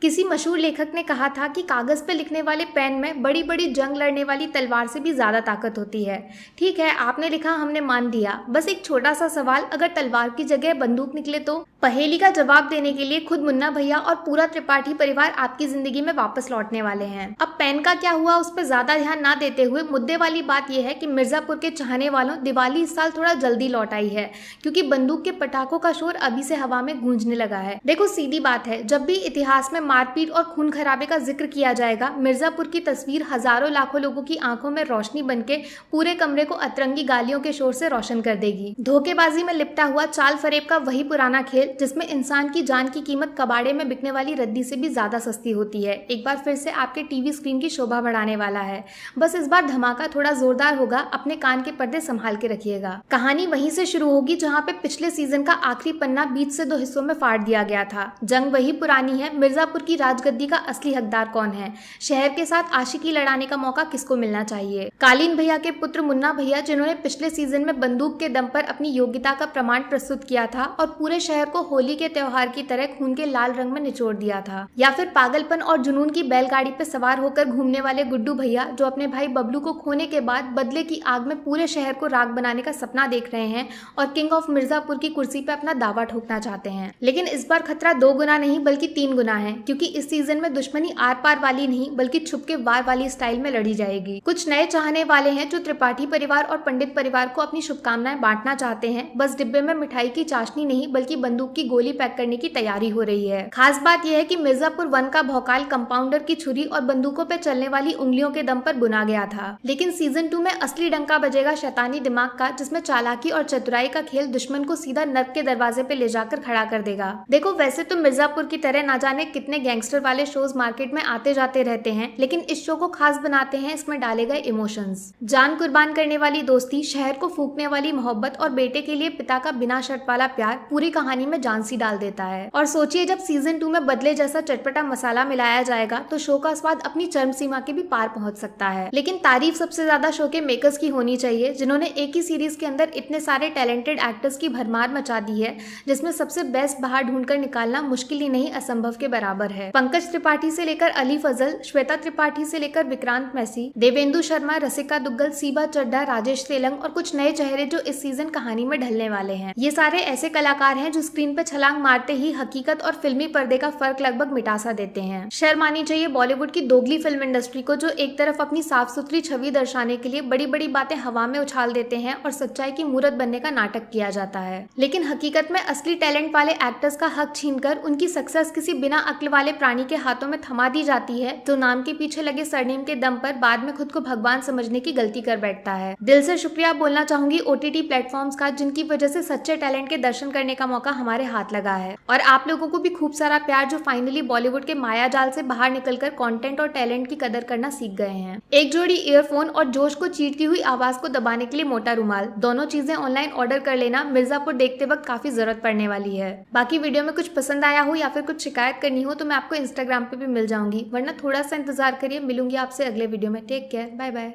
किसी मशहूर लेखक ने कहा था कि कागज पे लिखने वाले पेन में बड़ी बड़ी जंग लड़ने वाली तलवार से भी ज्यादा ताकत होती है। ठीक है, आपने लिखा, हमने मान दिया। बस एक छोटा सा सवाल, अगर तलवार की जगह बंदूक निकले तो? पहेली का जवाब देने के लिए खुद मुन्ना भैया और पूरा त्रिपाठी परिवार आपकी जिंदगी में वापस लौटने वाले हैं। अब पेन का क्या हुआ उस पर ज्यादा ध्यान ना देते हुए मुद्दे वाली बात यह है कि मिर्जापुर के चाहने वालों दिवाली इस साल थोड़ा जल्दी लौट आई है, क्योंकि बंदूक के पटाखों का शोर अभी से हवा में गूंजने लगा है। देखो सीधी बात है, जब भी इतिहास में मारपीट और खून खराबे का जिक्र किया जाएगा, मिर्जापुर की तस्वीर हजारों लाखों लोगों की आंखों में रोशनी बनके पूरे कमरे को अतरंगी गालियों के शोर से रोशन कर देगी। धोखेबाजी में लिपटा हुआ चाल फरेब का वही पुराना खेल, जिसमें इंसान की जान की कीमत कबाड़े में बिकने वाली रद्दी से भी ज्यादा सस्ती होती है, एक बार फिर से आपके टीवी स्क्रीन की शोभा बढ़ाने वाला है। बस इस बार धमाका थोड़ा जोरदार होगा, अपने कान के पर्दे संभाल के रखिएगा। कहानी वहीं से शुरू होगी जहां पे पिछले सीजन का आखिरी पन्ना बीच से 2 हिस्सों में फाड़ दिया गया था। जंग वही पुरानी है, मिर्जापुर की राजगद्दी का असली हकदार कौन है, शहर के साथ आशिकी लड़ाने का मौका किसको मिलना चाहिए। कालीन भैया के पुत्र मुन्ना भैया, जिन्होंने पिछले सीजन में बंदूक के दम पर अपनी योग्यता का प्रमाण प्रस्तुत किया था और पूरे शहर को होली के त्योहार की तरह खून के लाल रंग में निचोड़ दिया था, या फिर पागलपन और जुनून की बैलगाड़ी पे सवार होकर घूमने वाले गुड्डू भैया, जो अपने भाई बबलू को खोने के बाद बदले की आग में पूरे शहर को राख बनाने का सपना देख रहे हैं और किंग ऑफ मिर्जापुर की कुर्सी पे अपना दावा ठोकना चाहते हैं। लेकिन इस बार खतरा 2 गुना नहीं बल्कि 3 गुना है, क्योंकि इस सीजन में दुश्मनी आर पार वाली नहीं बल्कि छुपके वार वाली स्टाइल में लड़ी जाएगी। कुछ नए चाहने वाले हैं जो त्रिपाठी परिवार और पंडित परिवार को अपनी शुभकामनाएं बांटना चाहते हैं। बस डिब्बे में मिठाई की चाशनी नहीं बल्कि बंदूक की गोली पैक करने की तैयारी हो रही है। खास बात यह है कि मिर्जापुर 1 का भौकाल कंपाउंडर की छुरी और बंदूकों पे चलने वाली उंगलियों के दम पर बुना गया था, लेकिन सीजन 2 में असली डंका बजेगा शैतानी दिमाग का, जिसमें चालाकी और चतुराई का खेल दुश्मन को सीधा नर्क के दरवाजे पे ले जाकर खड़ा कर देगा। देखो वैसे तो मिर्जापुर की तरह ना जाने कितने गैंगस्टर वाले शोज मार्केट में आते जाते रहते हैं, लेकिन इस शो को खास बनाते हैं इसमें डाले गए इमोशंस। जान कुर्बान करने वाली दोस्ती, शहर को फूंकने वाली मोहब्बत और बेटे के लिए पिता का बिना शर्त वाला प्यार पूरी कहानी में जान सी डाल देता है। और सोचिए जब सीजन 2 में बदले जैसा चटपटा मसाला मिलाया जाएगा तो शो का स्वाद अपनी चरम सीमा के भी पार पहुंच सकता है। लेकिन तारीफ सबसे ज्यादा शो के मेकर्स की होनी चाहिए, जिन्होंने एक ही सीरीज के अंदर इतने सारे टैलेंटेड एक्टर्स की भरमार मचा दी है, जिसमें सबसे बेस्ट बाहर ढूंढकर निकालना मुश्किल ही नहीं असंभव के बराबर है। पंकज त्रिपाठी से लेकर अली फजल, श्वेता त्रिपाठी से लेकर विक्रांत मैसी, देवेंदु शर्मा, रसिका दुग्गल, सीबा चड्ढा, राजेश तेलंग और कुछ नए चेहरे जो इस सीजन कहानी में ढलने वाले हैं। ये सारे ऐसे कलाकार हैं जो स्क्रीन पे छलांग मारते ही हकीकत और फिल्मी पर्दे का फर्क लगभग मिटा सा देते हैं। शर्म आनी चाहिए बॉलीवुड की दोगली फिल्म इंडस्ट्री को, जो एक तरफ अपनी साफ सुथरी छवि दर्शाने के लिए बड़ी बड़ी बातें हवा में उछाल देते हैं और सच्चाई की मूरत बनने का नाटक किया जाता है, लेकिन हकीकत में असली टैलेंट वाले एक्टर्स का हक छीनकर उनकी सक्सेस किसी बिना अक्ल वाले प्राणी के हाथों में थमा दी जाती है, जो नाम के पीछे लगे सरनेम के दम पर बाद में खुद को भगवान समझने की गलती कर बैठता है। दिल से शुक्रिया बोलना चाहूंगी OTT प्लेटफॉर्म्स का, जिनकी वजह से सच्चे टैलेंट के दर्शन करने का मौका हमारे हाथ लगा है। और आप लोगों को भी खूब सारा प्यार, जो फाइनली बॉलीवुड के माया जाल से बाहर निकलकर कंटेंट और टैलेंट की कदर करना सीख गए हैं। एक जोड़ी ईयरफोन और जोश को चीरती हुई आवाज को दबाने के लिए मोटा रुमाल, दोनों चीजें ऑनलाइन ऑर्डर कर लेना, मिर्जापुर देखते वक्त काफी जरूरत पड़ने वाली है। बाकी वीडियो में कुछ पसंद आया हो या फिर कुछ शिकायत करनी हो तो मैं आपको इंस्टाग्राम पे भी मिल जाऊंगी, वरना थोड़ा सा इंतजार करिए। मिलूंगी आपसे अगले वीडियो में। Take care, bye bye.